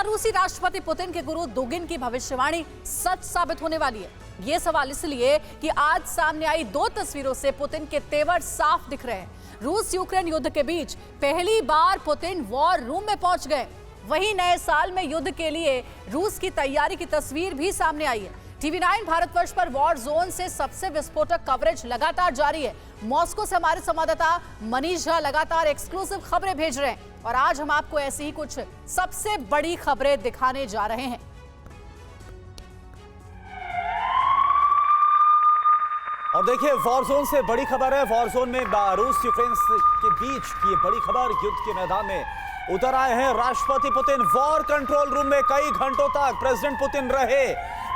रूसी राष्ट्रपति पुतिन के गुरु दुगिन की भविष्यवाणी सच साबित होने वाली है। ये सवाल इसलिए कि आज सामने आई 2 तस्वीरों से पुतिन के तेवर साफ दिख रहे हैं। रूस यूक्रेन युद्ध के बीच पहली बार पुतिन वॉर रूम में पहुंच गए। वहीं नए साल में युद्ध के लिए रूस की तैयारी की तस्वीर भी सामने आई है। टीवी9 भारतवर्ष पर वॉर जोन से सबसे विस्फोटक कवरेज लगातार जारी है। मॉस्को से हमारे संवाददाता मनीष झा लगातार एक्सक्लूसिव खबरें भेज रहे हैं और आज हम आपको ऐसी ही कुछ सबसे बड़ी खबरें दिखाने जा रहे हैं। और देखिए, वॉर जोन से बड़ी खबर है। वॉर जोन में रूस यूक्रेन के बीच की बड़ी खबर, युद्ध के मैदान में उतर आए हैं राष्ट्रपति पुतिन। वॉर कंट्रोल रूम में कई घंटों तक प्रेसिडेंट पुतिन रहे।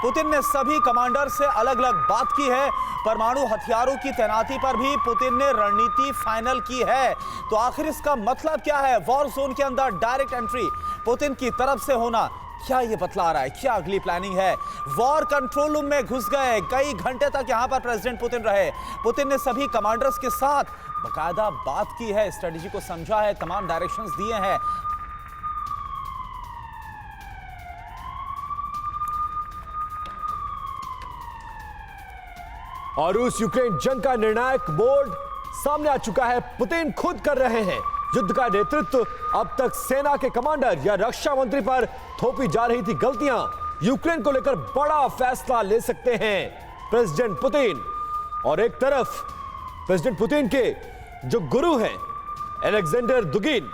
पुतिन ने सभी कमांडर से अलग अलग बात की है। परमाणु हथियारों की तैनाती पर भी पुतिन ने रणनीति फाइनल की है। तो आखिर इसका मतलब क्या है? वॉर जोन के अंदर डायरेक्ट एंट्री पुतिन की तरफ से होना, क्या ये बतला रहा है? क्या अगली प्लानिंग है? वॉर कंट्रोल रूम में घुस गए, कई घंटे तक यहां पर प्रेसिडेंट पुतिन रहे। पुतिन ने सभी कमांडर्स के साथ बाकायदा बात की है, स्ट्रेटेजी को समझा है, तमाम डायरेक्शंस दिए हैं। और रूस यूक्रेन जंग का निर्णायक बोर्ड सामने आ चुका है। पुतिन खुद कर रहे हैं युद्ध का नेतृत्व। अब तक सेना के कमांडर या रक्षा मंत्री पर थोपी जा रही थी गलतियां। यूक्रेन को लेकर बड़ा फैसला ले सकते हैं प्रेसिडेंट पुतिन। और एक तरफ प्रेसिडेंट पुतिन के जो गुरु हैं अलेक्जेंडर दुगिन,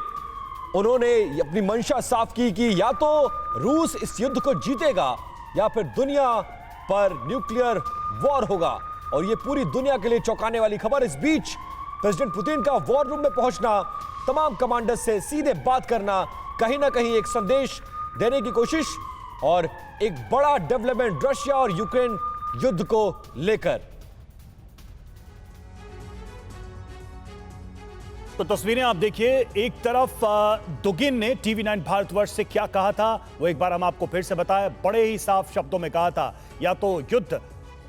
उन्होंने अपनी मंशा साफ की कि या तो रूस इस युद्ध को जीतेगा या फिर दुनिया पर न्यूक्लियर वॉर होगा। और ये पूरी दुनिया के लिए चौंकाने वाली खबर। इस बीच प्रेसिडेंट पुतिन का वॉर रूम में पहुंचना, तमाम कमांडर से सीधे बात करना, कहीं ना कहीं एक संदेश देने की कोशिश और एक बड़ा डेवलपमेंट रशिया और यूक्रेन युद्ध को लेकर। तो तस्वीरें आप देखिए, एक तरफ दुगिन ने टीवी9 भारतवर्ष से क्या कहा था वो एक बार हम आपको फिर से बताएं। बड़े ही साफ शब्दों में कहा था, या तो युद्ध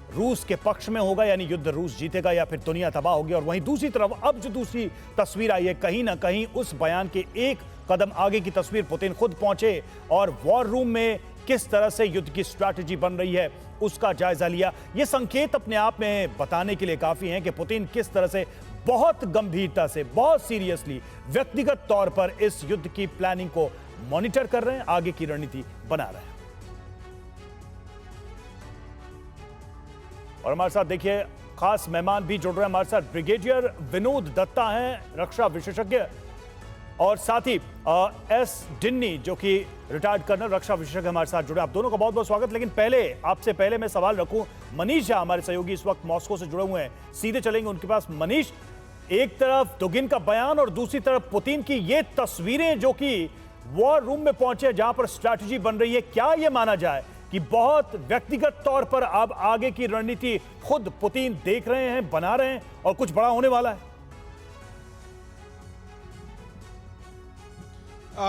रूस के पक्ष में होगा यानी युद्ध रूस जीतेगा या फिर दुनिया तबाह होगी। और वहीं दूसरी तरफ अब जो दूसरी तस्वीर आई है, कहीं ना कहीं उस बयान के एक कदम आगे की तस्वीर, पुतिन खुद पहुंचे और वॉर रूम में किस तरह से युद्ध की स्ट्रैटेजी बन रही है उसका जायजा लिया। ये संकेत अपने आप में बताने के लिए काफी हैं कि पुतिन किस तरह से बहुत गंभीरता से, बहुत सीरियसली, व्यक्तिगत तौर पर इस युद्ध की प्लानिंग को मॉनिटर कर रहे हैं, आगे की रणनीति बना रहे हैं। और हमारे साथ देखिए खास मेहमान भी जुड़ रहे हैं हमारे साथ। ब्रिगेडियर विनोद दत्ता हैं, रक्षा विशेषज्ञ, और साथ ही एस डिन्नी जो कि रिटायर्ड कर्नल रक्षा विशेषज्ञ हमारे साथ जुड़े। आप दोनों का बहुत बहुत स्वागत। लेकिन आपसे पहले मैं सवाल रखूं, मनीष झा हमारे सहयोगी इस वक्त मॉस्को से जुड़े हुए हैं, सीधे चलेंगे उनके पास। मनीष, एक तरफ दुगिन का बयान और दूसरी तरफ पुतिन की ये तस्वीरें जो कि वॉर रूम में पहुंचे जहां पर स्ट्रैटेजी बन रही है, क्या यह माना जाए कि बहुत व्यक्तिगत तौर पर अब आगे की रणनीति खुद पुतिन देख रहे हैं, बना रहे हैं और कुछ बड़ा होने वाला है?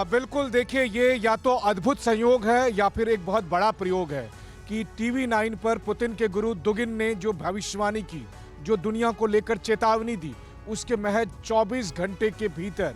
बिल्कुल, देखिए, ये या तो अद्भुत संयोग है या फिर एक बहुत बड़ा प्रयोग है कि टीवी9 पर पुतिन के गुरु दुगिन ने जो भविष्यवाणी की, जो दुनिया को लेकर चेतावनी दी, उसके महज 24 घंटे के भीतर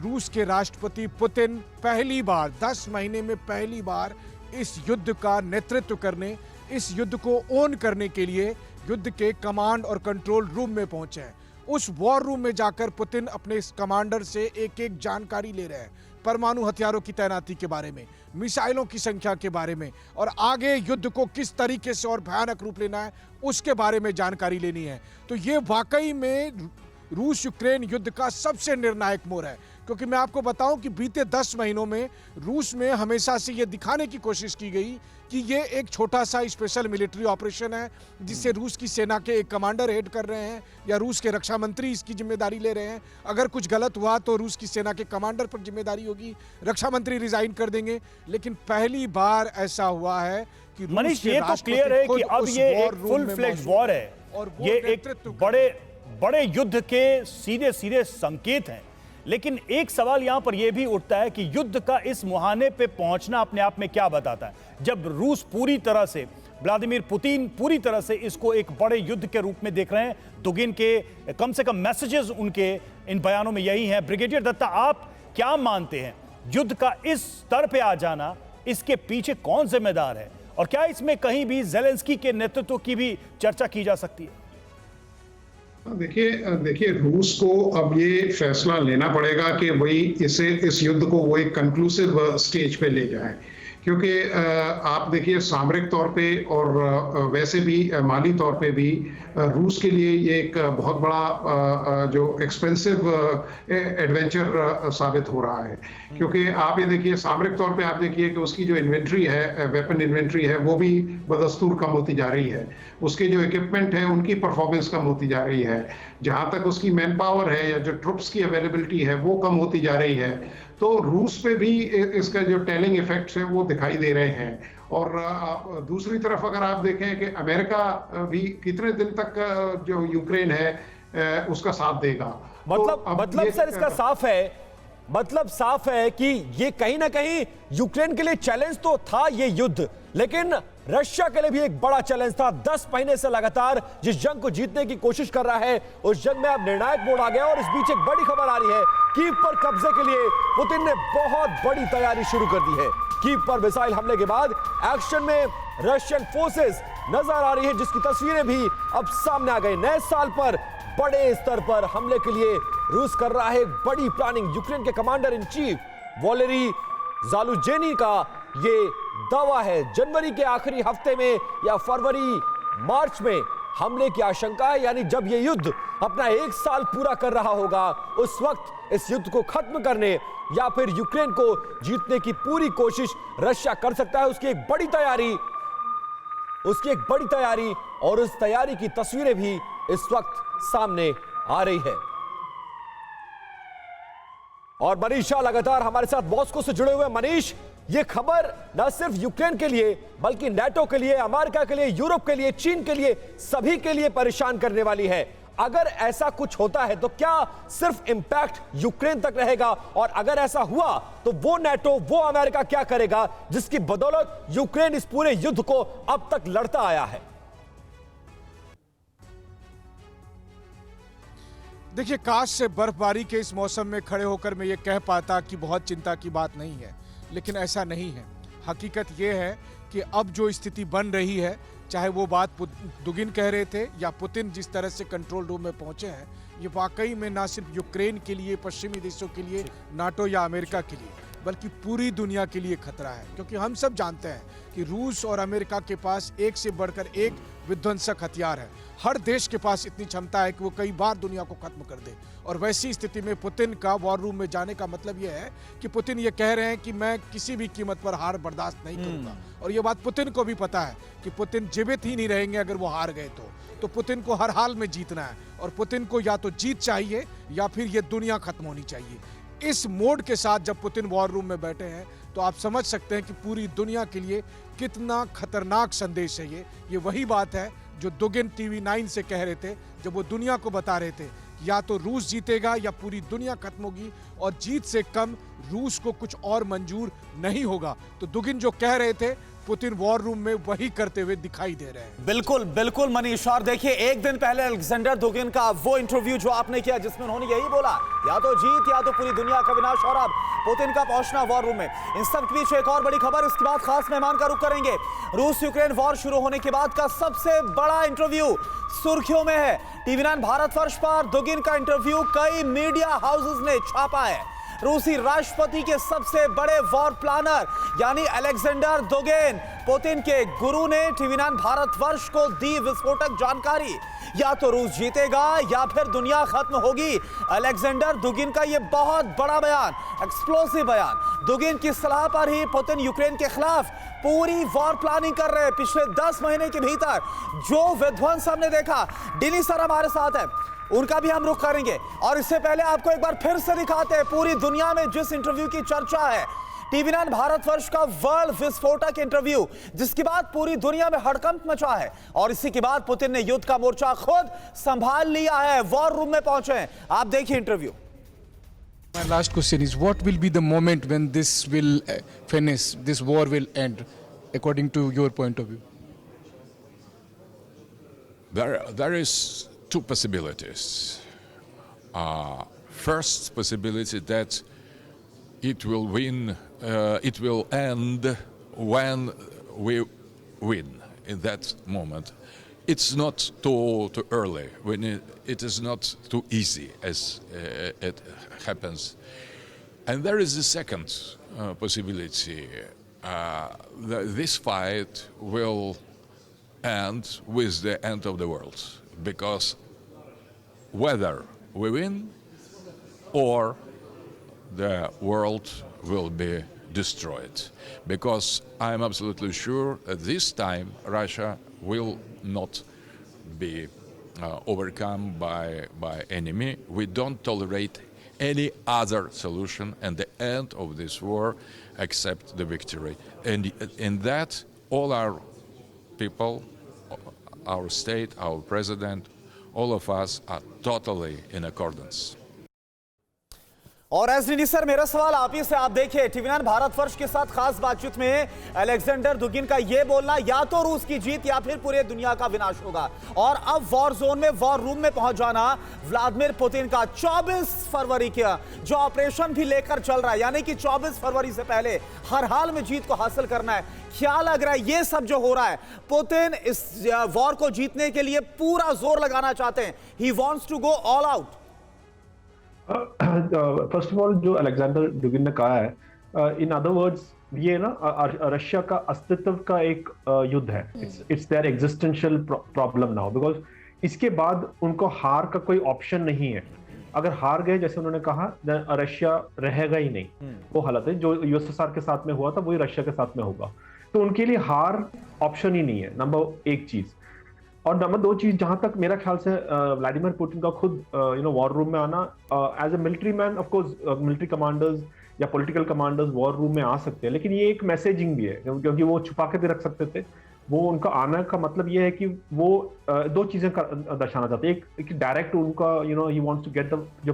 रूस के राष्ट्रपति पुतिन पहली बार 10 महीने में पहली बार इस युद्ध का नेतृत्व करने, इस युद्ध को ओन करने के लिए युद्ध के कमांड और कंट्रोल रूम में पहुंचे हैं। उस वॉर रूम में जाकर पुतिन अपने इस कमांडर से एक एक जानकारी ले रहे हैं, परमाणु हथियारों की तैनाती के बारे में, मिसाइलों की संख्या के बारे में, और आगे युद्ध को किस तरीके से और भयानक रूप लेना है उसके बारे में जानकारी लेनी है। तो ये वाकई में रूस यूक्रेन युद्ध का सबसे निर्णायक मोड़ है, क्योंकि मैं आपको बताऊं कि बीते 10 महीनों में रूस में हमेशा से ये दिखाने की कोशिश की गई कि ये एक छोटा सा स्पेशल मिलिट्री ऑपरेशन है जिसे रूस की सेना के एक कमांडर हेड कर रहे हैं या रूस के रक्षा मंत्री इसकी जिम्मेदारी ले रहे हैं। अगर कुछ गलत हुआ तो रूस की सेना के कमांडर पर जिम्मेदारी होगी, रक्षा मंत्री रिजाइन कर देंगे। लेकिन पहली बार ऐसा हुआ है कि मनीष, ये तो क्लियर है कि अब ये एक फुल फ्लेज वॉर है और ये एक बड़े युद्ध के सीधे सीधे संकेत हैं। लेकिन एक सवाल यहां पर यह भी उठता है कि युद्ध का इस मुहाने पे पहुंचना अपने आप में क्या बताता है, जब रूस पूरी तरह से, व्लादिमीर पुतिन पूरी तरह से इसको एक बड़े युद्ध के रूप में देख रहे हैं। दुगिन के कम से कम मैसेजेस उनके इन बयानों में यही हैं। ब्रिगेडियर दत्ता, आप क्या मानते हैं, युद्ध का इस स्तर पे आ जाना इसके पीछे कौन जिम्मेदार है और क्या इसमें कहीं भी ज़ेलेंस्की के नेतृत्व की भी चर्चा की जा सकती है? देखिए रूस को अब ये फैसला लेना पड़ेगा कि वही इस युद्ध को वो एक कंक्लूसिव स्टेज पे ले जाए, क्योंकि आप देखिए सामरिक तौर पे और वैसे भी माली तौर पे भी रूस के लिए ये एक बहुत बड़ा जो एक्सपेंसिव एडवेंचर साबित हो रहा है, क्योंकि आप ये देखिए सामरिक तौर पे आप देखिए कि उसकी जो इन्वेंट्री है, वेपन इन्वेंट्री है, वो भी बदस्तूर कम होती जा रही है। उसके जो इक्विपमेंट है उनकी परफॉर्मेंस कम होती जा रही है। जहां तक उसकी मैन पावर है या जो ट्रुप्स की अवेलेबिलिटी है वो कम होती जा रही है। तो रूस पे भी इसका जो टेलिंग इफेक्ट्स है वो दिखाई दे रहे हैं। और दूसरी तरफ अगर आप देखें कि अमेरिका भी कितने दिन तक जो यूक्रेन है उसका साथ देगा। मतलब सर इसका साफ है कि ये कहीं ना कहीं यूक्रेन के लिए चैलेंज तो था ये युद्ध, लेकिन रशिया के लिए भी एक बड़ा चैलेंज था। 10 महीने से लगातार जिस जंग को जीतने की कोशिश कर रहा है उस जंग में अब निर्णायक मोड़ आ गया। और इस बीच एक बड़ी खबर आ रही है, कीव पर कब्जे के लिए पुतिन ने बहुत बड़ी तैयारी शुरू कर दी है। कीव पर मिसाइल हमले के बाद एक्शन में रशियन फोर्सेस नजर आ रही है, जिसकी तस्वीरें भी अब सामने आ गई। नए साल पर बड़े स्तर पर हमले के लिए रूस कर रहा है बड़ी प्लानिंग। यूक्रेन के कमांडर इन चीफ वॉलेरी ज़ालुजेनी का ये दावा है। जनवरी के आखिरी हफ्ते में या फरवरी मार्च में हमले की आशंका है, यानी जब ये युद्ध अपना 1 साल पूरा कर रहा होगा उस वक्त इस युद्ध को खत्म करने या फिर यूक्रेन को जीतने की पूरी कोशिश रशिया कर सकता है। उसकी एक बड़ी तैयारी और उस तैयारी की तस्वीरें भी इस वक्त सामने आ रही है। और मनीष शाह लगातार हमारे साथ मॉस्को से जुड़े हुए। मनीष, ये खबर न सिर्फ यूक्रेन के लिए बल्कि नाटो के लिए, अमेरिका के लिए, यूरोप के लिए, चीन के लिए, सभी के लिए परेशान करने वाली है। अगर ऐसा कुछ होता है तो क्या सिर्फ इंपैक्ट यूक्रेन तक रहेगा, और अगर ऐसा हुआ तो वो नाटो, वो अमेरिका क्या करेगा जिसकी बदौलत यूक्रेन इस पूरे युद्ध को अब तक लड़ता आया है? देखिए, काश से बर्फबारी के इस मौसम में खड़े होकर मैं ये कह पाता कि बहुत चिंता की बात नहीं है, लेकिन ऐसा नहीं है। हकीकत ये है कि अब जो स्थिति बन रही है, चाहे वो बात दुगिन कह रहे थे या पुतिन जिस तरह से कंट्रोल रूम में पहुंचे हैं, ये वाकई में ना सिर्फ यूक्रेन के लिए, पश्चिमी देशों के लिए, नाटो या अमेरिका के लिए, बल्कि पूरी दुनिया के लिए खतरा है। क्योंकि हम सब जानते हैं कि रूस और अमेरिका के पास एक से बढ़कर एक विध्वंसक हथियार है। हर देश के पास इतनी क्षमता है कि वो कई बार दुनिया को खत्म कर दे। और वैसी स्थिति में पुतिन का वॉर रूम में जाने का मतलब ये है कि पुतिन ये कह रहे हैं कि मैं किसी भी कीमत पर हार बर्दाश्त नहीं करूंगा। और ये बात पुतिन को भी पता है कि पुतिन जीवित ही नहीं रहेंगे अगर वो हार गए तो पुतिन को हर हाल में जीतना है। और पुतिन को या तो जीत चाहिए या फिर ये दुनिया खत्म होनी चाहिए। इस मोड के साथ जब पुतिन वॉर रूम में बैठे हैं तो आप समझ सकते हैं कि पूरी दुनिया के लिए कितना खतरनाक संदेश है ये वही बात है जो दुगिन टीवी 9 से कह रहे थे, जब वो दुनिया को बता रहे थे या तो रूस जीतेगा या पूरी दुनिया खत्म होगी, और जीत से कम रूस को कुछ और मंजूर नहीं होगा। तो दुगिन जो कह रहे थे पुतिन वॉर रूम में वही करते हुए दिखाई दे रहे हैं। बिल्कुल बिल्कुल मनीष, और देखिए एक दिन पहले अलेक्जेंडर दुगिन का वो इंटरव्यू जो आपने किया जिसमें उन्होंने यही बोला, या तो जीत या तो पूरी दुनिया का विनाश, और अब पुतिन का पहुंचना वॉर रूम में। इन सब के बीच एक और बड़ी खबर, इसके बाद खास मेहमान का रुख करेंगे। रूस यूक्रेन वॉर शुरू होने के बाद का सबसे बड़ा इंटरव्यू सुर्खियों में है। टीवी 9 भारतवर्ष पर दुगिन का इंटरव्यू कई मीडिया हाउसेस ने छापा है। रूसी राष्ट्रपति के सबसे बड़े वॉर प्लानर यानी अलेक्जेंडर दुगिन, पुतिन के गुरु ने टीवी 9 भारतवर्ष को दी विस्फोटक जानकारी, या तो रूस जीतेगा या फिर दुनिया खत्म होगी। अलेक्जेंडर दुगिन का यह बहुत बड़ा बयान, एक्सप्लोसिव बयान। दुगिन की सलाह पर ही पुतिन यूक्रेन के खिलाफ पूरी वॉर प्लानिंग कर रहे हैं। पिछले 10 महीने के भीतर जो विध्वंस हमने देखा, डिनी सर हमारे साथ है, उनका भी हम रुख करेंगे। और इससे पहले आपको एक बार फिर से दिखाते हैं पूरी दुनिया में जिस इंटरव्यू की चर्चा है, टीवी 9 भारतवर्ष का वर्ल्ड विस्फोटक इंटरव्यू, जिसके बाद पूरी दुनिया में हड़कंप मचा है। और इसी के बाद पुतिन ने युद्ध का मोर्चा खुद संभाल लिया है, वॉर रूम में पहुंचे हैं। आप देखिए interview. My last question is, what will be the moment when this will finish, this war will end, according to your point of view? There is two possibilities. First possibility that it will end when we win in that moment, it's not too early. It is not too easy as it happens. And there is a second possibility. This fight will end with the end of the world, because whether we win or the world will be destroyed, because I'm absolutely sure that this time Russia will not be overcome by enemy. We don't tolerate any other solution and the end of this war except the victory. And in that, all our people, our state, our president, all of us are totally in accordance. और SDD sir, मेरा सवाल आप ही से, आप देखिए TV9 Bharatvarsh के साथ खास बातचीत में अलेक्जेंडर दुगिन का यह बोलना, या तो रूस की जीत या फिर पूरे दुनिया का विनाश होगा। और अब वॉर जोन में, वॉर रूम में पहुंच जाना व्लादिमीर पुतिन का 24 फरवरी का जो ऑपरेशन भी लेकर चल रहा है, यानी कि 24 फरवरी से पहले हर हाल में जीत को हासिल करना है। क्या लग रहा है ये सब जो हो रहा है, पुतिन इस वॉर को जीतने के लिए पूरा जोर लगाना चाहते हैं? He wants to go all out. First of all, जो अलेक्जेंडर दुगिन ने कहा है, इन अदर वर्ड्स, ये ना रशिया का अस्तित्व का एक युद्ध है। It's their existential problem now, because इसके बाद उनको हार का कोई ऑप्शन नहीं है। अगर हार गए, जैसे उन्होंने कहा, रशिया रहेगा ही नहीं। वो हालत है जो यूएसएसआर के साथ में हुआ था, वही रशिया के साथ में होगा। तो उनके लिए हार ऑप्शन ही नहीं है, नंबर एक चीज। और नंबर दो चीज, जहां तक मेरा ख्याल से व्लादिमीर पुतिन का खुद वॉर रूम में आना, as a military man, of course military commanders या पॉलिटिकल कमांडर्स वॉर रूम में आ सकते हैं, लेकिन ये एक मैसेजिंग भी है, क्योंकि वो छुपा के भी रख सकते थे। वो उनका आने का मतलब ये है कि वो दो चीजें दर्शाना चाहते हैं। एक डायरेक्ट उनका he wants to get the जो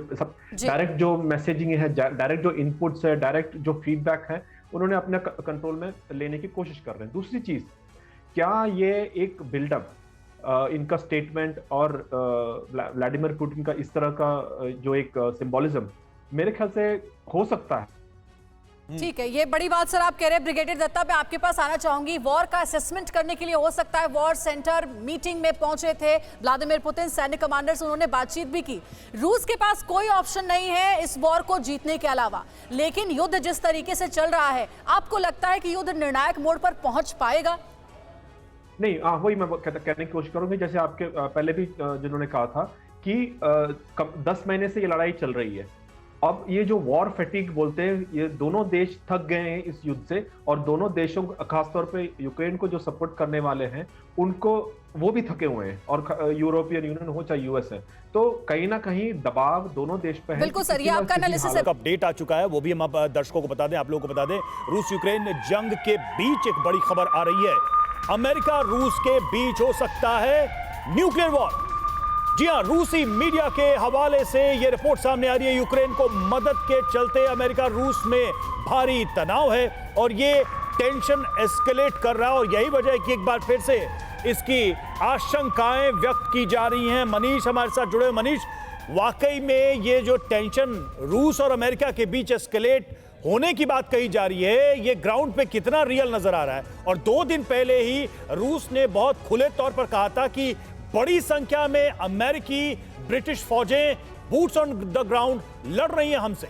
डायरेक्ट जो मैसेजिंग है, डायरेक्ट जो इनपुट्स है, डायरेक्ट जो फीडबैक है, उन्होंने अपने कंट्रोल में लेने की कोशिश कर रहे हैं। दूसरी चीज, क्या ये एक बिल्डअप, इनका स्टेटमेंट और व्लादिमीर पुतिन का इस तरह का जो एक सिंबोलिज्म, मेरे ख्याल से हो सकता है। ठीक है, ये बड़ी बात सर आप कह रहे हैं। ब्रिगेडियर दत्ता, मैं आपके पास आना चाहूंगी। वॉर का असेसमेंट करने के लिए हो सकता है वॉर सेंटर मीटिंग में पहुंचे थे व्लादिमीर पुतिन, सैन्य कमांडर्स, उन्होंने बातचीत भी की। रूस के पास कोई ऑप्शन नहीं है इस वॉर को जीतने के अलावा, लेकिन युद्ध जिस तरीके से चल रहा है, आपको लगता है कि युद्ध निर्णायक मोड़ पर पहुंच पाएगा? नहीं, वही मैं कहने की कोशिश करूंगी, जैसे आपके पहले भी जिन्होंने कहा था कि 10 महीने से ये लड़ाई चल रही है। अब ये जो वॉर फैटिग बोलते हैं, ये दोनों देश थक गए हैं इस युद्ध से, और दोनों देशों, खासतौर पे यूक्रेन को जो सपोर्ट करने वाले हैं, उनको वो भी थके हुए हैं, और यूरोपियन यूनियन हो चाहे यूएस है। तो कहीं ना कहीं दबाव दोनों देश पे है। बिल्कुल सर, ये आपका एनालिसिस है। अपडेट आ चुका है, वो भी हम आप दर्शकों को बता दें, आप लोगों को बता दें। रूस यूक्रेन जंग के बीच एक बड़ी खबर आ रही है। अमेरिका रूस के बीच हो सकता है न्यूक्लियर वॉर। जी हां, रूसी मीडिया के हवाले से यह रिपोर्ट सामने आ रही है। यूक्रेन को मदद के चलते अमेरिका रूस में भारी तनाव है और ये टेंशन एस्केलेट कर रहा है, और यही वजह है कि एक बार फिर से इसकी आशंकाएं व्यक्त की जा रही हैं। मनीष हमारे साथ जुड़े। मनीष, वाकई में ये जो टेंशन रूस और अमेरिका के बीच एस्केलेट होने की बात कही जा रही है, ये ग्राउंड पे कितना रियल नजर आ रहा है? और 2 दिन पहले ही रूस ने बहुत खुले तौर पर कहा था कि बड़ी संख्या में अमेरिकी, ब्रिटिश फौजें बूट्स ऑन द ग्राउंड लड़ रही हैं हमसे।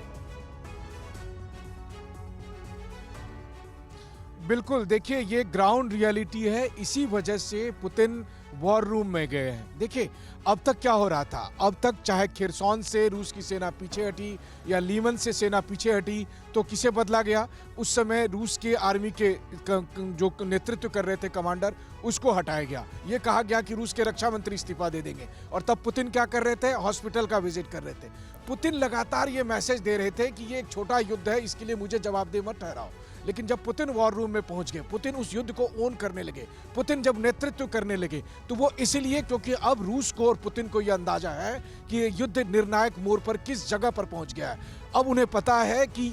बिल्कुल, देखिए ये ग्राउंड रियलिटी है, इसी वजह से पुतिन वॉर रूम में गए हैं। देखिए अब तक क्या हो रहा था, अब तक चाहे खिरसॉन से रूस की सेना पीछे हटी या लीमन से सेना पीछे हटी, तो किसे बदला गया? उस समय रूस के आर्मी के जो नेतृत्व कर रहे थे कमांडर, उसको हटाया गया। ये कहा गया कि रूस के रक्षा मंत्री इस्तीफा दे देंगे। और तब पुतिन क्या कर रहे थे? हॉस्पिटल का विजिट कर रहे थे। पुतिन लगातार ये मैसेज दे रहे थे कि ये एक छोटा युद्ध है, इसके लिए मुझे जवाबदेह मत ठहराओ। लेकिन जब पुतिन वॉर रूम में पहुंच गए, पुतिन उस युद्ध को ओन करने लगे, पुतिन जब नेतृत्व करने लगे, तो वो इसलिए क्योंकि अब रूस को और पुतिन को यह अंदाजा है कि युद्ध निर्णायक मोड़ पर किस जगह पर पहुंच गया है। अब उन्हें पता है कि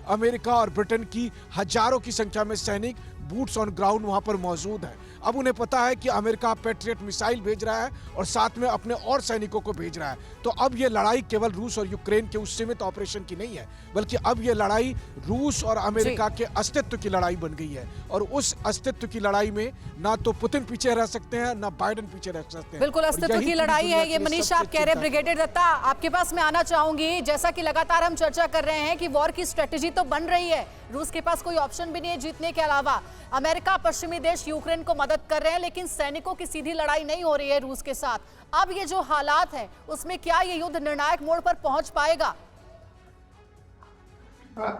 अमेरिका और ब्रिटेन की हजारों की संख्या में सैनिक बूट्स ऑन ग्राउंड वहां पर मौजूद है। अब उन्हें पता है कि अमेरिका पैट्रियट मिसाइल भेज रहा है और साथ में अपने और सैनिकों को भेज रहा है। तो अब ये लड़ाई केवल रूस और यूक्रेन के उस सीमित ऑपरेशन की नहीं है, बल्कि अब ये लड़ाई रूस और अमेरिका के अस्तित्व की लड़ाई बन गई है। और उस अस्तित्व की लड़ाई में ना तो पुतिन पीछे रह सकते हैं, ना बाइडेन पीछे रह सकते हैं। बिल्कुल अस्तित्व की लड़ाई है ये। मनीष, आप कह रहे हैं, ब्रिगेडियर दत्ता आपके पास मैं आना चाहूंगी। जैसा कि लगातार हम चर्चा कर रहे हैं कि वॉर की स्ट्रेटेजी तो बन रही है, रूस के पास कोई ऑप्शन भी नहीं है जीतने के अलावा। अमेरिका, पश्चिमी देश यूक्रेन को मदद कर रहे हैं, लेकिन सैनिकों की सीधी लड़ाई नहीं हो रही है रूस के साथ। अब ये जो हालात है उसमें क्या ये युद्ध निर्णायक मोड़ पर पहुंच पाएगा?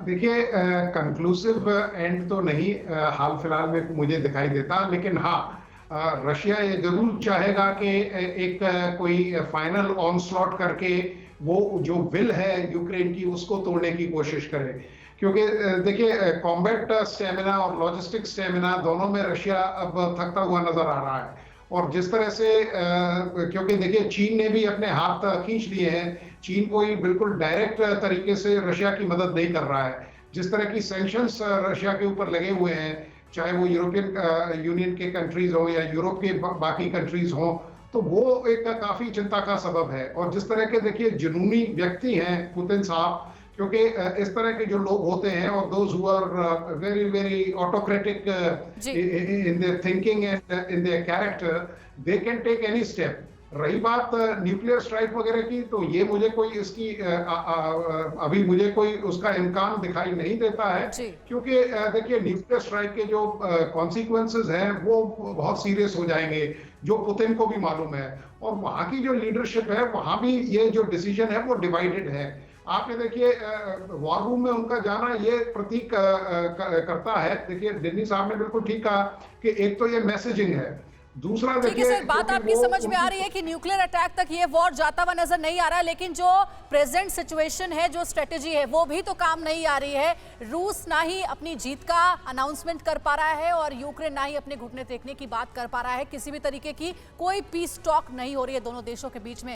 देखिए, कंक्लूसिव एंड तो नहीं हाल फिलहाल में मुझे दिखाई देता, लेकिन हाँ, रशिया ये जरूर चाहेगा कि एक कोई फाइनल ऑनस्लॉट करके वो जो विल है यूक्रेन की उसको तोड़ने की कोशिश करे। क्योंकि देखिए, कॉम्बैट स्टेमिना और लॉजिस्टिक स्टेमिना दोनों में रशिया अब थकता हुआ नजर आ रहा है। और जिस तरह से क्योंकि देखिए, चीन ने भी अपने हाथ खींच लिए हैं। चीन कोई बिल्कुल डायरेक्ट तरीके से रशिया की मदद नहीं कर रहा है। जिस तरह की सैंक्शंस रशिया के ऊपर लगे हुए हैं, चाहे वो यूरोपियन यूनियन के कंट्रीज हो या यूरोप के बाकी कंट्रीज हो, तो वो एक काफी चिंता का सबब है। और जिस तरह के देखिए जुनूनी व्यक्ति हैं पुतिन साहब, क्योंकि इस तरह के जो लोग होते हैं और those who are very very autocratic in their thinking and in their character, they can take any step. रही बात न्यूक्लियर स्ट्राइक वगैरह की, तो ये मुझे कोई इसकी अभी मुझे कोई उसका इम्कान दिखाई नहीं देता है। क्योंकि देखिए, न्यूक्लियर स्ट्राइक के जो कॉन्सिक्वेंसेस हैं वो बहुत सीरियस हो जाएंगे, जो पुतिन को भी मालूम है। और वहां की जो लीडरशिप है, वहां भी ये जो डिसीजन है वो डिवाइडेड है। आपने देखिए, वॉर रूम में उनका जाना ये प्रतीक करता है। देखिए, दिल्ली साहब ने बिल्कुल ठीक कहा कि एक तो ये मैसेजिंग है, दूसरा देखिए सर, बात आपकी समझ में आ रही है कि न्यूक्लियर अटैक तक ये वॉर जाता हुआ नजर नहीं आ रहा है, लेकिन जो प्रेजेंट सिचुएशन है, जो स्ट्रेटेजी है, वो भी तो काम नहीं आ रही है। रूस ना ही अपनी जीत का अनाउंसमेंट कर पा रहा है और यूक्रेन ना ही अपने घुटने टेकने की बात कर पा रहा है। किसी भी तरीके की कोई पीस टॉक नहीं हो रही है दोनों देशों के बीच में।